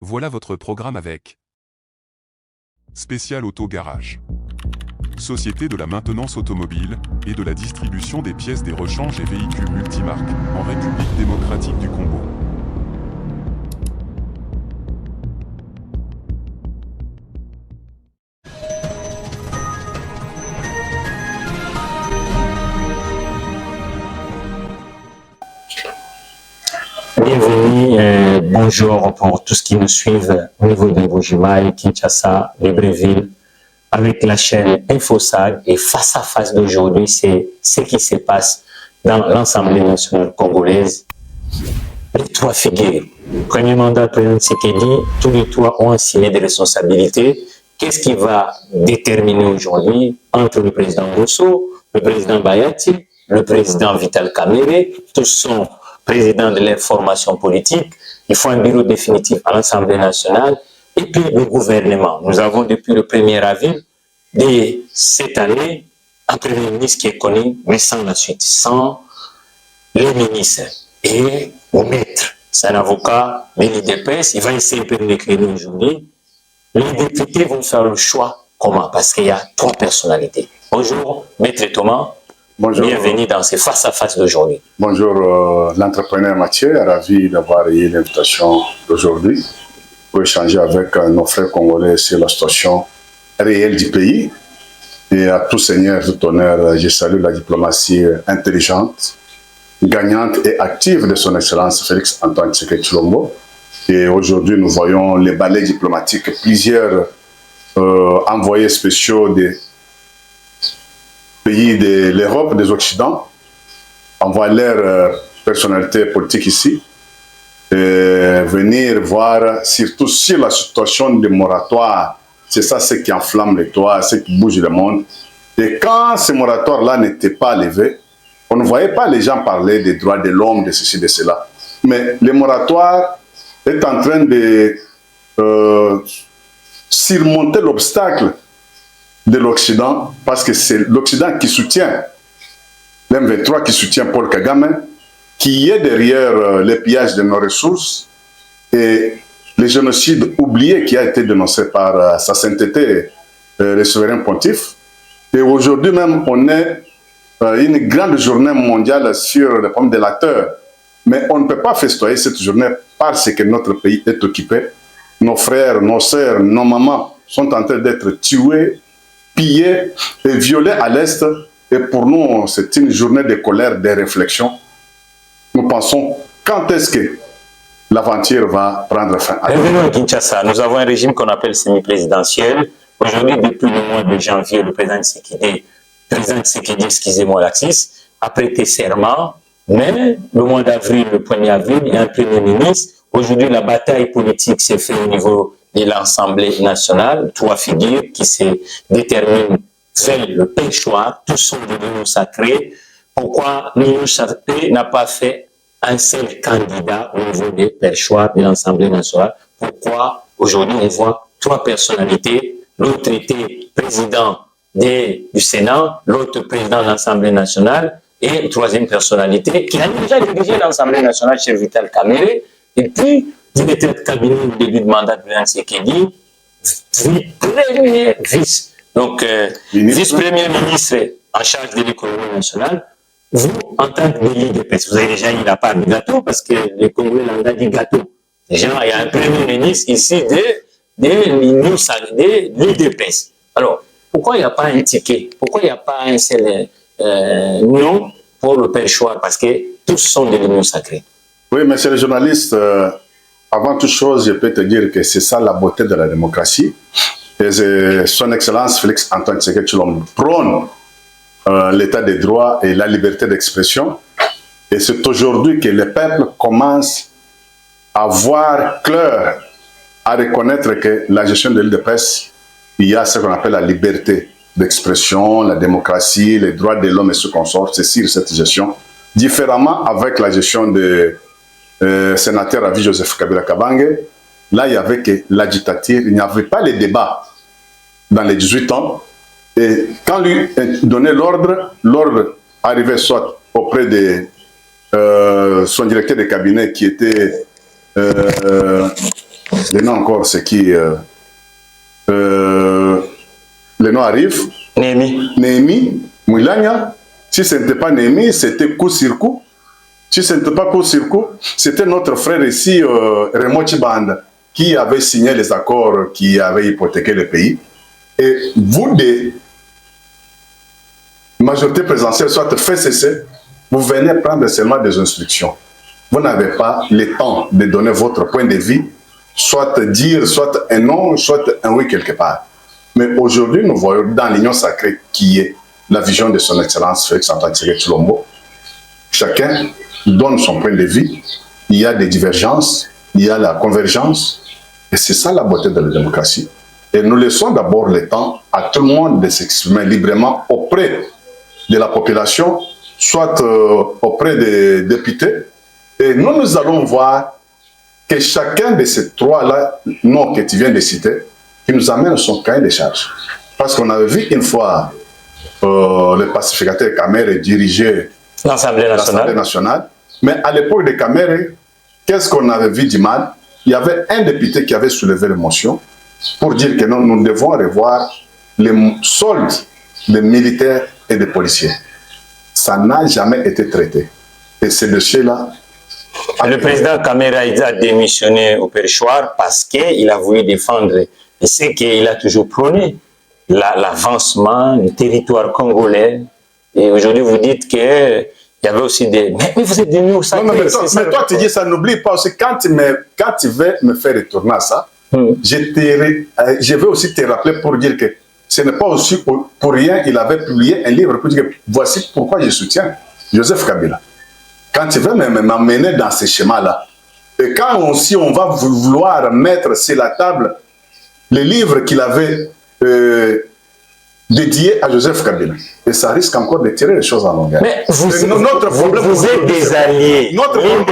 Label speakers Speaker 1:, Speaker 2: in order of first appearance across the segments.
Speaker 1: Voilà votre programme avec Spécial Auto Garage. Société de la maintenance automobile et de la distribution des pièces des rechanges et véhicules multimarques en République démocratique du Congo.
Speaker 2: Bienvenue, bonjour pour tous qui nous suivent au niveau de Bujimaï, Kinshasa, Libreville, avec la chaîne InfoSag. Et face à face d'aujourd'hui, c'est ce qui se passe dans l'Assemblée nationale congolaise. Les trois figures. Premier mandat, président Tshisekedi, tous les trois ont assigné des responsabilités. Qu'est-ce qui va déterminer aujourd'hui entre le président Rousseau, le président Bayati, le président Vital Kamerhe, tous sont président de l'information politique, il faut un bureau définitif à l'Assemblée nationale, et puis le gouvernement. Nous avons depuis le 1er avril de cette année un premier ministre qui est connu, mais sans la suite, sans les ministres. Et au maître, c'est un avocat de l'IDPS, il va essayer de l'écrire aujourd'hui. Les députés vont faire le choix. Comment? Parce qu'il y a trois personnalités. Bonjour, maître Thomas. Bonjour. Bienvenue dans ces face-à-face d'aujourd'hui.
Speaker 3: Bonjour l'entrepreneur Mathieu, ravi d'avoir eu l'invitation d'aujourd'hui pour échanger avec nos frères congolais sur la situation réelle du pays. Et à tout seigneur, tout honneur, je salue la diplomatie intelligente, gagnante et active de son Excellence Félix Antoine Tshisekedi Tshilombo. Et aujourd'hui, nous voyons les balais diplomatiques, plusieurs envoyés spéciaux des pays de l'Europe, des Occidents, envoient leur personnalité politique ici, et venir voir, surtout sur la situation des moratoires, c'est ça ce qui enflamme les toits, ce qui bouge le monde. Et quand ces moratoires-là n'étaient pas levés, on ne voyait pas les gens parler des droits de l'homme, de ceci, de cela. Mais le moratoire est en train de surmonter l'obstacle de l'Occident, parce que c'est l'Occident qui soutient l'M23, qui soutient Paul Kagame, qui est derrière le pillage de nos ressources et le génocide oublié qui a été dénoncé par sa sainteté, le souverain pontife. Et aujourd'hui même, on est une grande journée mondiale sur les pommes de l'acteur. Mais on ne peut pas festoyer cette journée parce que notre pays est occupé. Nos frères, nos sœurs, nos mamans sont en train d'être tués, pillés et violés à l'Est. Et pour nous, c'est une journée de colère, de réflexion. Nous pensons, quand est-ce que l'aventure va prendre fin?
Speaker 2: Bienvenue à Kinshasa. Nous avons un régime qu'on appelle semi-présidentiel. Aujourd'hui, depuis le mois de janvier, le président Tshisekedi, excusez-moi l'axis, a prêté serment. Mais le mois d'avril, le 1er avril, il y a un premier ministre. Aujourd'hui, la bataille politique s'est faite au niveau de l'Assemblée nationale, trois figures qui se déterminent vers le perchoir, tous sont des lieux sacrés. Pourquoi l'Union sacrée n'a pas fait un seul candidat au niveau des perchoirs de l'Assemblée nationale? Pourquoi aujourd'hui on voit trois personnalités, l'autre était président du Sénat, l'autre président de l'Assemblée nationale, et une troisième personnalité qui a déjà dirigé l'Assemblée nationale chez Vital Kamerhe, et puis directeur de cabinet au début de mandat de président Tshisekedi, premier vice, donc vice-premier ministre en charge de l'économie nationale. Vous, en tant que l'IDPS, vous avez déjà eu la part du gâteau, parce que les Congolais l'ont dit gâteau. Déjà, il y a un premier ministre ici de l'IDPS. Alors, pourquoi il n'y a pas un ticket? Pourquoi il n'y a pas un seul nom pour le perchoir? Parce que tous sont des lieux sacrés.
Speaker 3: Oui, monsieur le journaliste, avant toute chose, je peux te dire que c'est ça la beauté de la démocratie. Et son Excellence Félix Antoine Tshisekedi Tshilombo prône l'état des droits et la liberté d'expression. Et c'est aujourd'hui que le peuple commence à voir clair, à reconnaître que la gestion de l'IDPS, il y a ce qu'on appelle la liberté d'expression, la démocratie, les droits de l'homme et ce qu'on sort, c'est sur cette gestion. Différemment avec la gestion de sénateur Avi Joseph Kabila Kabange, là il y avait que la dictature, il n'y avait pas les débats dans les 18 ans. Et quand lui donnait l'ordre, l'ordre arrivait soit auprès de son directeur de cabinet qui était Les noms encore, c'est qui les noms arrivent. Néhémie, Moulania. Si ce n'était pas Néhémie, c'était coup sur coup. Si ce n'était pas coup sur coup, c'était notre frère ici, Raymond Chibanda, qui avait signé les accords qui avaient hypothéqué le pays. Et vous, des majorités présidentielles, soit fait cesser, vous venez prendre seulement des instructions. Vous n'avez pas le temps de donner votre point de vue, soit dire soit un non, soit un oui quelque part. Mais aujourd'hui, nous voyons dans l'Union sacrée qui est la vision de son Excellence Félix-Antoine Tshisekedi-Tshilombo. Chacun donne son point de vue, il y a des divergences, il y a la convergence, et c'est ça la beauté de la démocratie. Et nous laissons d'abord le temps à tout le monde de s'exprimer librement auprès de la population, soit auprès des députés. Et nous allons voir que chacun de ces trois-là, noms que tu viens de citer, qui nous amène son cahier de charges. Parce qu'on avait vu une fois le pacificateur Kamere diriger
Speaker 2: l'Assemblée nationale.
Speaker 3: Mais à l'époque de Kamere, qu'est-ce qu'on avait vu du mal? Il y avait un député qui avait soulevé l'émotion pour dire que nous devons revoir les soldes des militaires et des policiers. Ça n'a jamais été traité. Et ce dossier-là...
Speaker 2: Le président Kamere a démissionné au Pérchoir parce qu'il a voulu défendre ce qu'il a toujours prôné, l'avancement du territoire congolais. Et aujourd'hui, vous dites qu'il y avait aussi des... Mais vous êtes venu au sacré.
Speaker 3: Mais toi, tu dis ça, n'oublie pas aussi, quand tu veux me faire retourner à ça, je vais aussi te rappeler pour dire que ce n'est pas aussi pour rien, il avait publié un livre pour dire que voici pourquoi je soutiens Joseph Kabila. Quand tu veux m'amener dans ce schéma-là, et quand aussi on va vouloir mettre sur la table les livres qu'il avait dédiés à Joseph Kabila, et ça risque encore de tirer les choses en longueur.
Speaker 2: Mais vous êtes des alliés. L'une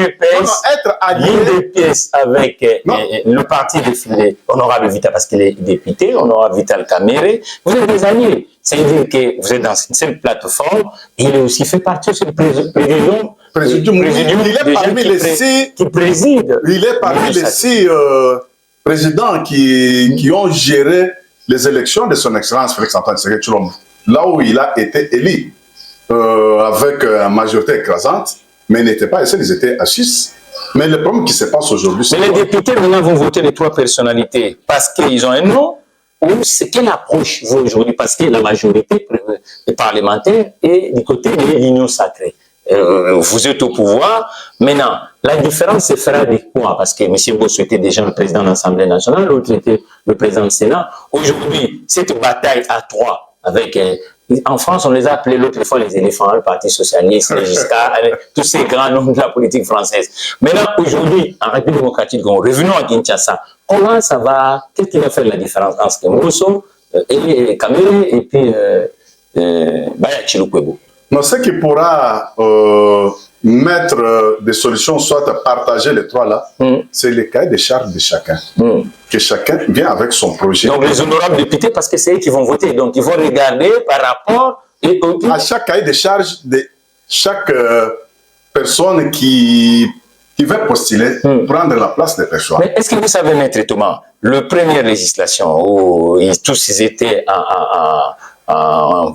Speaker 2: des pièces avec le parti de Honorable Vital, parce qu'il est député, Honorable Vital Kamere, vous êtes des alliés. C'est-à-dire que vous êtes dans une seule plateforme, et il a aussi fait partie de ce président.
Speaker 3: Il est parmi les six qui président. Il est parmi les six présidents qui ont géré les élections de son Excellence Félix-Antoine Tshisekedi-Tshilombo, là où il a été élu avec une majorité écrasante, mais ils n'étaient pas seuls, ils étaient à 6. Mais le problème qui se passe aujourd'hui, c'est...
Speaker 2: Mais les députés maintenant vont voter les trois personnalités parce qu'ils ont un nom, ou c'est quelle approche vous aujourd'hui? Parce que la majorité parlementaire est du côté de l'Union sacrée. Vous êtes au pouvoir. Maintenant, la différence se fera de quoi? Parce que M. Bosso était déjà le président de l'Assemblée nationale, l'autre était le président du Sénat. Aujourd'hui, cette bataille à trois, avec, en France, on les a appelés l'autre fois les éléphants, le Parti socialiste, les Giscard, tous ces grands noms de la politique française. Maintenant, aujourd'hui, en République démocratique, revenons à Kinshasa. Comment ça va? Qu'est-ce qui va faire la différence entre Bosso et Kamere et puis Baya Chilukwebo?
Speaker 3: Non, ce qui pourra mettre des solutions, soit à partager les trois là, c'est le cahier de charges de chacun. Que chacun vient avec son projet.
Speaker 2: Donc les honorables députés, parce que c'est eux qui vont voter, donc ils vont regarder par rapport
Speaker 3: à chaque cahier de charges de chaque personne qui veut postuler, prendre la place des personnes.
Speaker 2: Mais est-ce que vous savez, Maître Thomas, la première législation où tous ils étaient en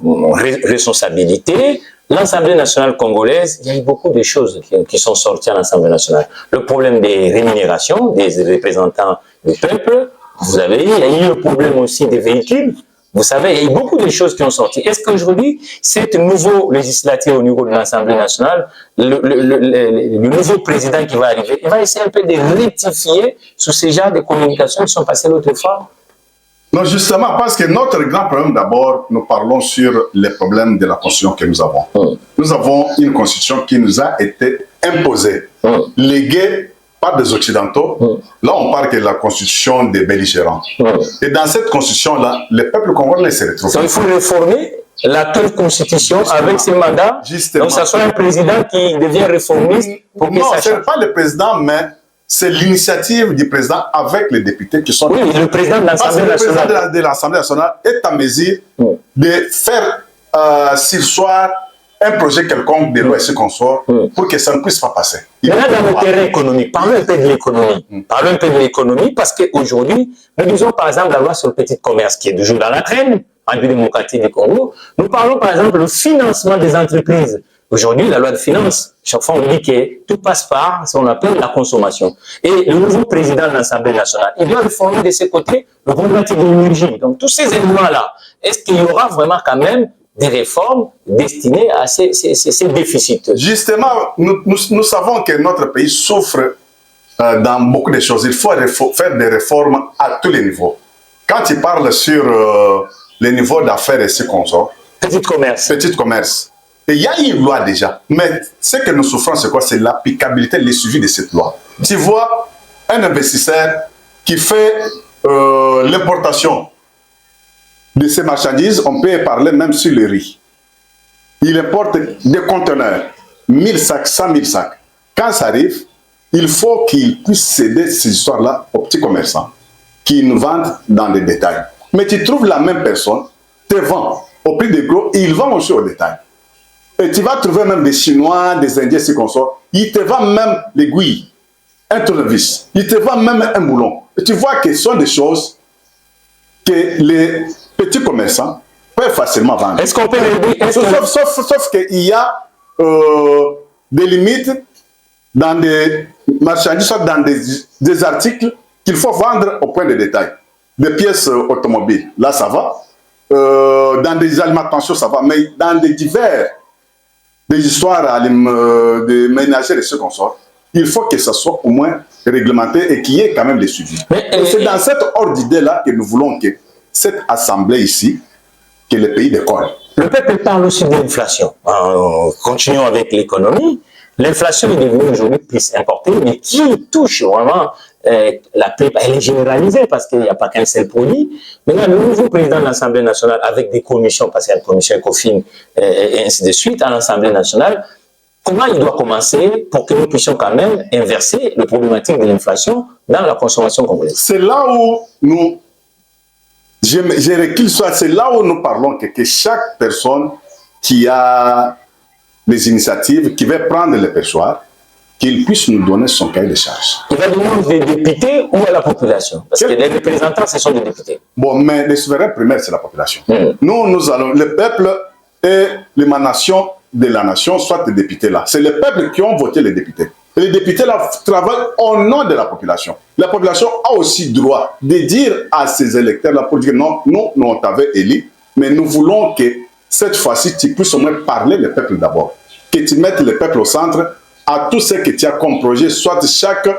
Speaker 2: responsabilité, l'Assemblée nationale congolaise, il y a eu beaucoup de choses qui sont sorties à l'Assemblée nationale. Le problème des rémunérations des représentants du peuple, vous avez il y a eu le problème aussi des véhicules. Vous savez, il y a eu beaucoup de choses qui ont sorti. Est-ce qu'aujourd'hui, cette nouvelle législature au niveau de l'Assemblée nationale, le nouveau président qui va arriver, il va essayer un peu de rectifier sur ces genres de communications qui sont passées l'autre fois?
Speaker 3: Non, justement, parce que notre grand problème, d'abord, nous parlons sur les problèmes de la Constitution que nous avons. Nous avons une Constitution qui nous a été imposée, léguée par des Occidentaux. Là, on parle de la Constitution des belligérants. Et dans cette Constitution-là, le peuple congolais se retrouve.
Speaker 2: Il faut réformer l'actuelle Constitution avec ses mandats. Donc, ça soit un président qui devient réformiste. Pour
Speaker 3: non, ce n'est pas le président, mais c'est l'initiative du président avec les députés qui sont...
Speaker 2: Oui, le président de l'Assemblée nationale.
Speaker 3: Le président de l'Assemblée nationale est à mesure de faire sursoir un projet quelconque de loi et ce qu'on sort pour que ça ne puisse pas passer.
Speaker 2: Maintenant, dans le terrain économique, parlons un peu de l'économie. Parlons un peu de l'économie parce qu'aujourd'hui, nous disons par exemple la loi sur le petit commerce qui est toujours dans la traîne, en République démocratique du Congo. Nous parlons par exemple du financement des entreprises. Aujourd'hui, la loi de finances, chaque fois on dit que tout passe par ce qu'on appelle la consommation. Et le nouveau président de l'Assemblée nationale, il doit réformer de ses côtés le problématique de l'énergie. Donc tous ces éléments-là, est-ce qu'il y aura vraiment quand même des réformes destinées à ces déficits?
Speaker 3: Justement, nous savons que notre pays souffre dans beaucoup de choses. Il faut faire des réformes à tous les niveaux. Quand tu parles sur les niveaux d'affaires et ce qu'on sort,
Speaker 2: Petit commerce.
Speaker 3: Petit commerce. Et il y a une loi déjà. Mais ce que nous souffrons, c'est quoi? C'est l'applicabilité, le suivi de cette loi. Tu vois, un investisseur qui fait l'importation de ces marchandises, on peut parler même sur le riz. Il importe des conteneurs, 1000 sacs, 100 000 sacs. Quand ça arrive, il faut qu'il puisse céder ces histoires-là aux petits commerçants qui nous vendent dans les détails. Mais tu trouves la même personne, te vend au prix de gros, et il vend aussi au détail. Et tu vas trouver même des Chinois, des Indiens, ces consorts, ils te vendent même l'aiguille, un tournevis, ils te vendent même un boulon. Et tu vois que ce sont des choses que les petits commerçants peuvent facilement vendre.
Speaker 2: Est-ce qu'on peut
Speaker 3: Sauf qu'il y a des limites dans des marchandises, soit dans des articles qu'il faut vendre au point de détail. Des pièces automobiles, là ça va. Dans des alimentations, ça va. Mais dans des histoires de ménagères et ce qu'on sort, il faut que ça soit au moins réglementé et qu'il y ait quand même des suivis. C'est dans cet ordre d'idée-là que nous voulons que cette assemblée ici, que le pays décolle.
Speaker 2: Le peuple parle aussi de l'inflation. Continuons avec l'économie. L'inflation est devenue aujourd'hui plus importée, mais qui touche vraiment la plupart, elle est généralisée parce qu'il n'y a pas qu'un seul produit. Maintenant, le nouveau président de l'Assemblée nationale, avec des commissions, parce qu'il y a une commission ECOFIN et ainsi de suite, à l'Assemblée nationale, comment il doit commencer pour que nous puissions quand même inverser le problématique de l'inflation dans la consommation congolaise?
Speaker 3: C'est là où nous, c'est là où nous parlons que chaque personne qui a des initiatives, qui veut prendre le perchoir, qu'il puisse nous donner son cahier de charges.
Speaker 2: Il va demander des députés ou à la population? Parce que les représentants, ce sont des députés.
Speaker 3: Bon, mais le souverain primaire, c'est la population. Nous allons, le peuple est l'émanation de la nation, soit les députés là. C'est le peuple qui ont voté les députés. Et les députés là travaillent au nom de la population. La population a aussi droit de dire à ses électeurs là pour dire non, nous, on t'avait élu, mais nous voulons que cette fois-ci, tu puisses au moins parler le peuple d'abord. Que tu mettes le peuple au centre à tout ce que tu as comme projet, soit chaque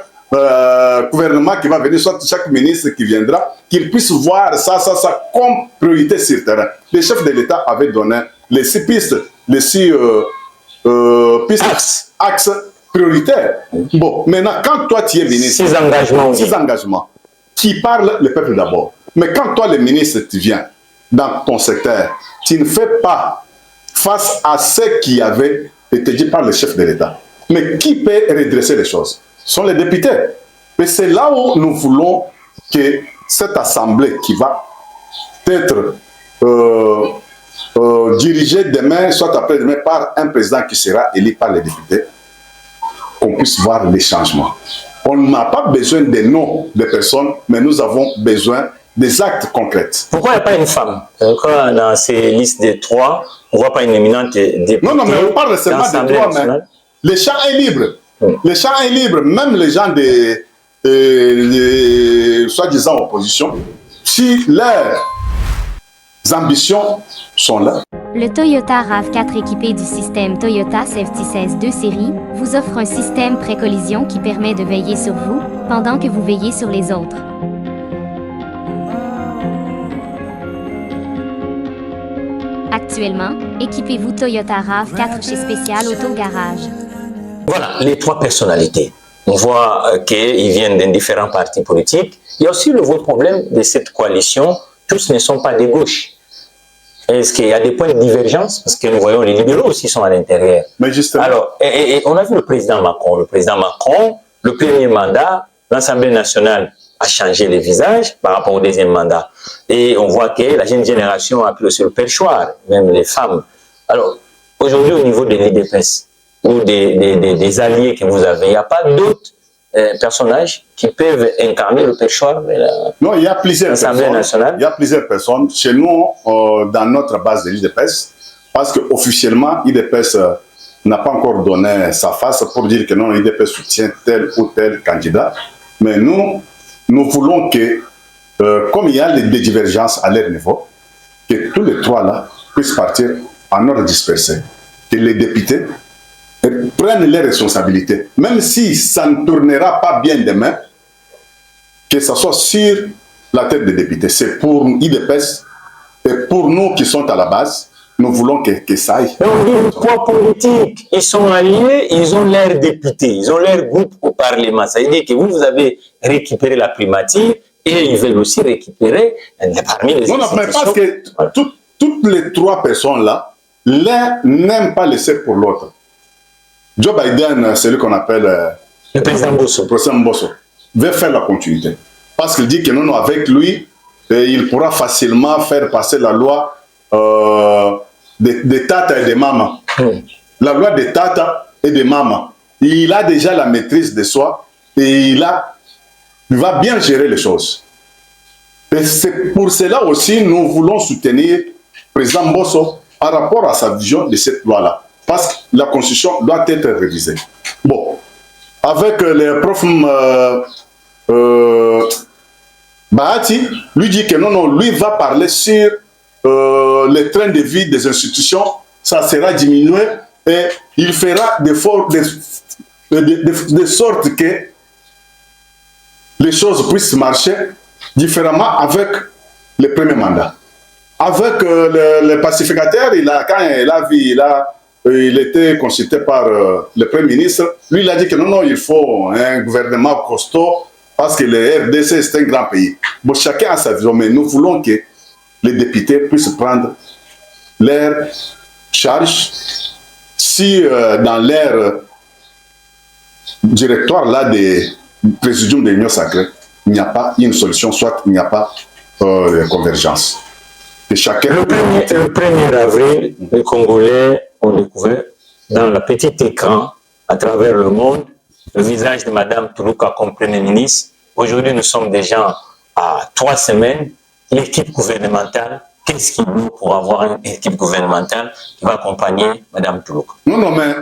Speaker 3: gouvernement qui va venir, soit chaque ministre qui viendra, qu'il puisse voir ça comme priorité sur le terrain. Les chefs de l'État avaient donné les 6 pistes, les 6 axes prioritaires. Bon, maintenant, quand toi tu es ministre, 6 engagements, qui parlent le peuple d'abord. Mais quand toi, le ministre, tu viens dans ton secteur, tu ne fais pas face à ce qui avait été dit par le chef de l'État. Mais qui peut redresser les choses? Ce sont les députés. Mais c'est là où nous voulons que cette assemblée qui va être dirigée demain, soit après-demain, par un président qui sera élu par les députés, qu'on puisse voir les changements. On n'a pas besoin des noms de personnes, mais nous avons besoin des actes concrets.
Speaker 2: Pourquoi il n'y a pas une femme? Quand dans ces listes de 3, on ne voit pas une éminente députée.
Speaker 3: Non, mais on parle seulement de 3, mais le champ est libre. Le champ est libre. Même les gens de soi-disant opposition, si leurs ambitions sont là.
Speaker 4: Le Toyota RAV4 équipé du système Toyota Safety 16-2 série vous offre un système pré-collision qui permet de veiller sur vous pendant que vous veillez sur les autres. Actuellement, équipez-vous Toyota RAV4 chez Spécial Auto Garage.
Speaker 2: Voilà, les 3 personnalités. On voit qu'ils viennent d'un différents partis politiques. Il y a aussi le vrai problème de cette coalition. Tous ne sont pas de gauche. Est-ce qu'il y a des points de divergence? Parce que nous voyons les libéraux aussi sont à l'intérieur.
Speaker 3: Mais justement.
Speaker 2: Alors, et on a vu le président Macron. Le président Macron, le premier mandat, l'Assemblée nationale a changé les visages par rapport au deuxième mandat. Et on voit que la jeune génération a pris aussi le perchoir, même les femmes. Alors, aujourd'hui au niveau de l'IDPS ou des alliés que vous avez, il n'y a pas d'autres personnages qui peuvent incarner le péchoir de
Speaker 3: Non, il y a plusieurs
Speaker 2: l'Assemblée nationale.
Speaker 3: Il y a plusieurs personnes. Chez nous, dans notre base de l'IDPS, parce qu'officiellement, l'IDPS n'a pas encore donné sa face pour dire que non, l'IDPS soutient tel ou tel candidat. Mais nous voulons que, comme il y a des divergences à leur niveau, que tous les trois là puissent partir en ordre dispersé. Que les députés prennent les responsabilités. Même si ça ne tournera pas bien demain, que ce soit sur la tête des députés. C'est pour l'IDPS et pour nous qui sommes à la base, nous voulons que ça aille.
Speaker 2: Mais on dit le poids politique. Ils sont alliés, ils ont leurs députés, ils ont leur groupe au Parlement. Ça veut dire que vous avez récupéré la primature et ils veulent aussi récupérer parmi les
Speaker 3: non, mais parce que toutes les trois personnes-là, l'un n'aime pas laisser pour l'autre. Joe Biden, celui qu'on appelle
Speaker 2: le président Bosso.
Speaker 3: Le président Bosso veut faire la continuité. Parce qu'il dit que non, avec lui, il pourra facilement faire passer la loi des Tata et des Mamas. La loi des Tata et des Mamas. Il a déjà la maîtrise de soi et il va bien gérer les choses. Et c'est pour cela aussi nous voulons soutenir le président Bosso par rapport à sa vision de cette loi-là. Parce que la Constitution doit être révisée. Bon, avec le prof Bahati, lui dit que non, lui va parler sur les trains de vie des institutions, ça sera diminué et il fera de sorte que les choses puissent marcher différemment avec le premier mandat. Avec le pacificateur, il était consulté par le Premier ministre. Lui, il a dit que non, il faut un gouvernement costaud parce que le RDC, c'est un grand pays. Bon, chacun a sa vision, mais nous voulons que les députés puissent prendre leur charge. Si dans leur directoire là des présidium de l'Union sacrée, il n'y a pas une solution, soit il n'y a pas de convergence. Et chacun...
Speaker 2: Le 1er avril, les Congolais ont découvert dans le petit écran, à travers le monde, le visage de Mme Toulouka comme Premier ministre. Aujourd'hui, nous sommes déjà à 3 semaines. L'équipe gouvernementale, qu'est-ce qu'il faut pour avoir une équipe gouvernementale qui va accompagner Mme Toulouka?
Speaker 3: Non, mais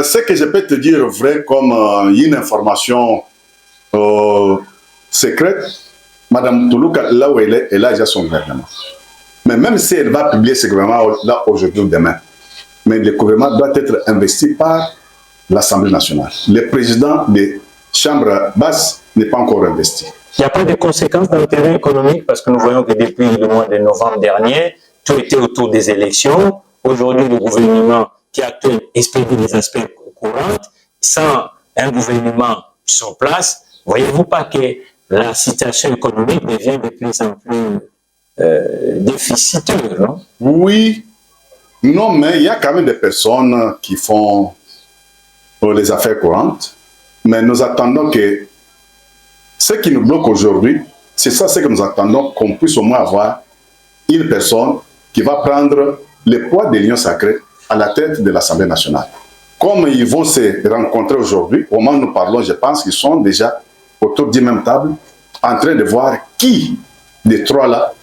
Speaker 3: ce que je peux te dire vrai comme une information secrète, Mme Toulouka, là où elle a déjà son gouvernement. Mais même si elle va publier ce gouvernement-là aujourd'hui ou demain, mais le gouvernement doit être investi par l'Assemblée nationale. Le président des chambres basses n'est pas encore investi.
Speaker 2: Il n'y a pas de conséquences dans le terrain économique parce que nous voyons que depuis le mois de novembre dernier, tout était autour des élections. Aujourd'hui, le gouvernement qui est actuel expédie les aspects courants. Sans un gouvernement sur place, voyez-vous pas que la situation économique devient de plus en plus déficitaire, non?
Speaker 3: Oui, non, mais il y a quand même des personnes qui font les affaires courantes. Mais nous attendons que ce qui nous bloque aujourd'hui, c'est ça ce que nous attendons, qu'on puisse au moins avoir une personne qui va prendre le poids de l'Union sacrée à la tête de l'Assemblée nationale. Comme ils vont se rencontrer aujourd'hui, au moment où nous parlons, je pense qu'ils sont déjà autour d'une même table, en train de voir qui des trois là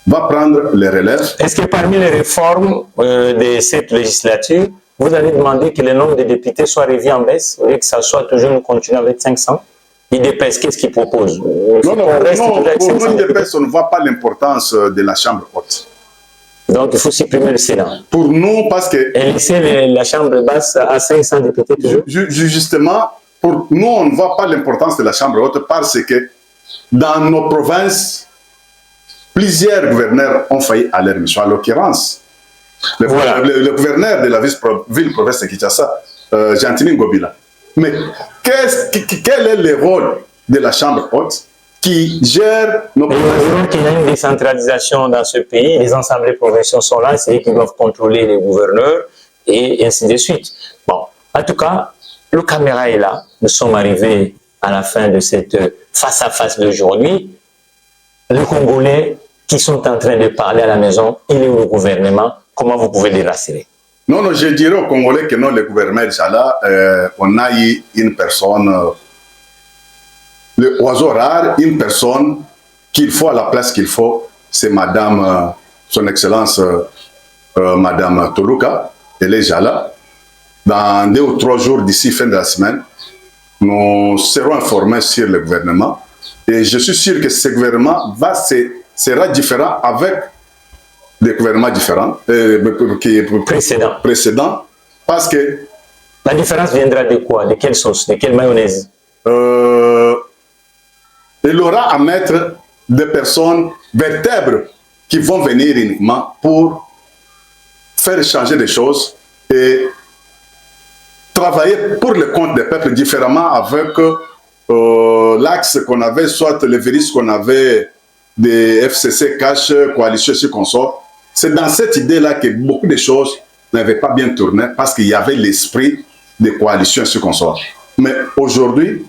Speaker 3: va prendre les relèves.
Speaker 2: Est-ce que parmi les réformes de cette législature, vous allez demander que le nombre de députés soit revu en baisse, au lieu que ça soit toujours, nous continuons avec 500? L'IDPS, qu'est-ce qu'il propose?
Speaker 3: Non, pour nous, l'IDPS, on ne voit pas l'importance de la Chambre haute.
Speaker 2: Donc, il faut supprimer le Sénat.
Speaker 3: Pour nous, parce que...
Speaker 2: Et laisser la Chambre basse à 500 députés toujours?
Speaker 3: Justement, pour nous, on ne voit pas l'importance de la Chambre haute parce que dans nos provinces, plusieurs gouverneurs ont failli à leur mission. En l'occurrence, le gouverneur de la ville-province de Kinshasa, Gentini Ngobila. Mais quel est le rôle de la Chambre haute qui gère nos provinces?
Speaker 2: Il y a une décentralisation dans ce pays, les assemblées provinciales sont là, c'est eux qui doivent contrôler les gouverneurs et ainsi de suite. Bon, en tout cas, le caméra est là. Nous sommes arrivés à la fin de cette face-à-face d'aujourd'hui. Les Congolais qui sont en train de parler à la maison, il est où le gouvernement? Comment vous pouvez les rassurer?
Speaker 3: Non, non, je dirais aux Congolais que non, le gouvernement Jala, on a eu une personne, le oiseau rare, une personne qu'il faut à la place qu'il faut, c'est Madame, Son Excellence, Madame Toluka, elle est Jala. Dans 2 ou 3 jours d'ici fin de la semaine, nous serons informés sur le gouvernement. Et je suis sûr que ce gouvernement sera différent avec des gouvernements différents, précédents, parce que...
Speaker 2: La différence viendra de quoi? De quelle sauce? De quelle mayonnaise?
Speaker 3: Il aura à mettre des personnes vertèbres qui vont venir uniquement pour faire changer des choses et travailler pour le compte des peuples différemment avec l'axe qu'on avait, soit le virus qu'on avait des FCC, Cash, Coalition, ce qu'on sort. C'est dans cette idée-là que beaucoup de choses n'avaient pas bien tourné parce qu'il y avait l'esprit de coalition, ce qu'on sort. Mais aujourd'hui,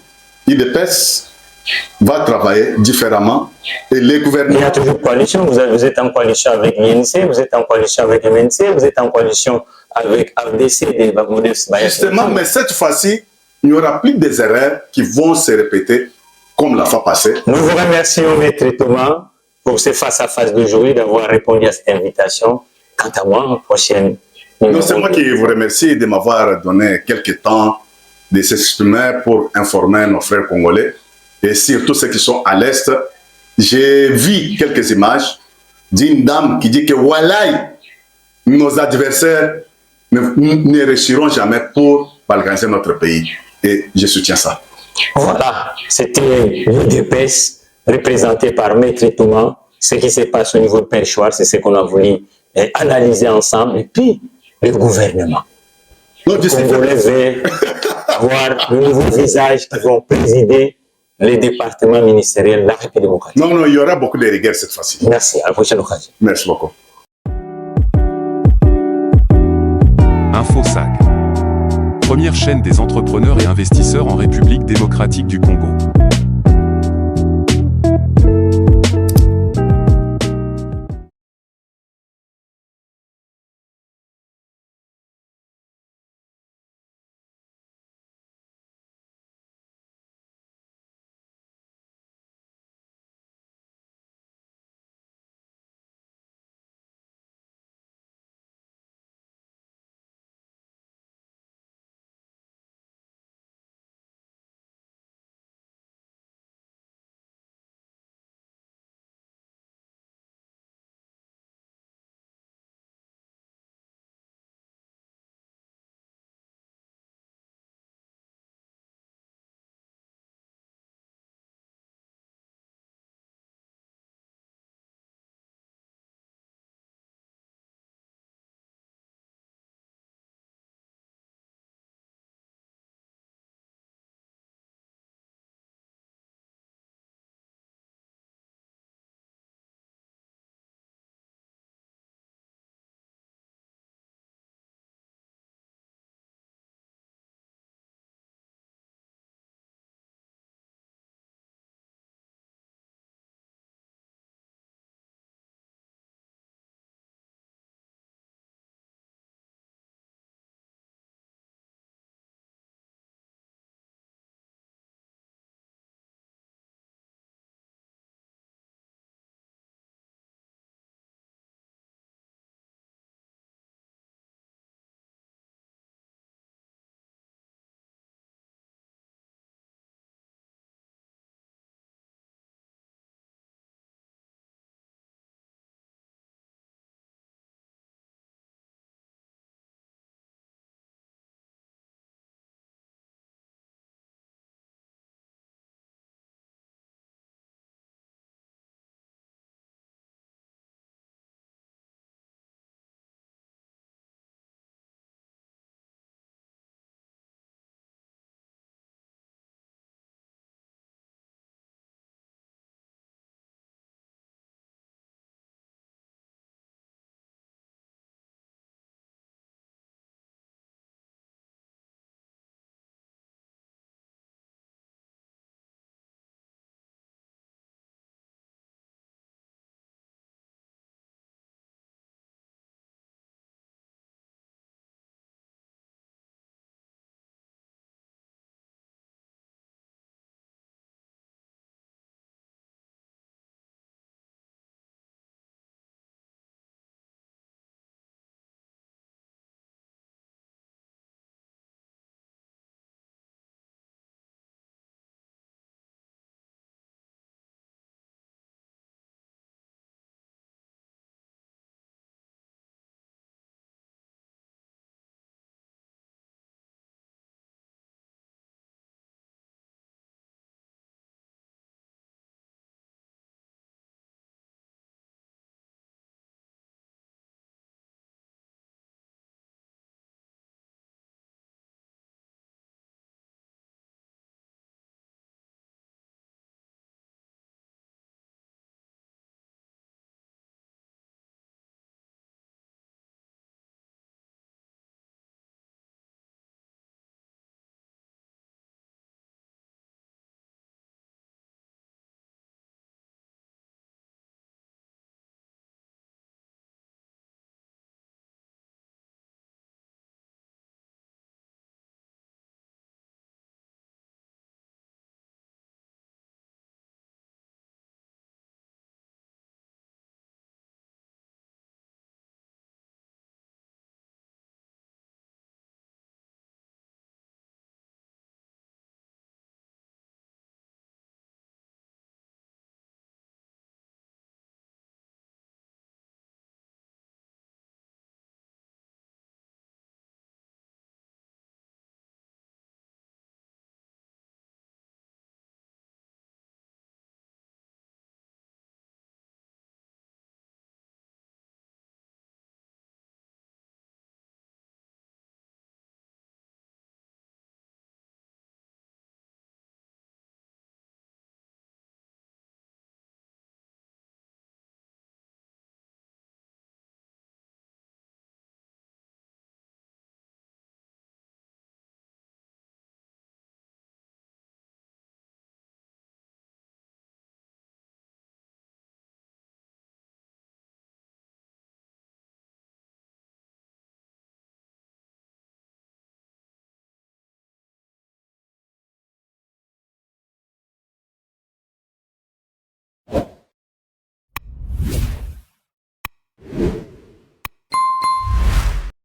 Speaker 3: IDPS va travailler différemment et les gouvernements...
Speaker 2: Il y a toujours coalition, vous êtes en coalition avec l'INC, vous êtes en coalition avec MNC, vous êtes en coalition avec AFDC des Bagondés.
Speaker 3: Justement, mais cette fois-ci, il n'y aura plus des erreurs qui vont se répéter comme la fois passée.
Speaker 2: Nous vous remercions, Maître Thomas, pour ce face-à-face d'aujourd'hui, d'avoir répondu à cette invitation. Quant à moi, prochaine...
Speaker 3: Non, c'est moi qui vous remercie de m'avoir donné quelques temps de s'exprimer pour informer nos frères congolais et surtout ceux qui sont à l'Est. J'ai vu quelques images d'une dame qui dit que Walai, nos adversaires ne réussiront jamais pour balkaniser notre pays. Et je soutiens ça.
Speaker 2: Voilà, c'était l'UDPS représenté par Maître Thomas. Ce qui se passe au niveau de Perchoir, c'est ce qu'on a voulu analyser ensemble. Et puis, le gouvernement. Les Congolais veulent avoir de nouveaux visages qui vont présider les départements ministériels de la République démocratique.
Speaker 3: Non, non, il y aura beaucoup de rigueur cette fois-ci.
Speaker 2: Merci, à la prochaine occasion.
Speaker 3: Merci beaucoup.
Speaker 1: InfoSag. Première chaîne des entrepreneurs et investisseurs en République démocratique du Congo.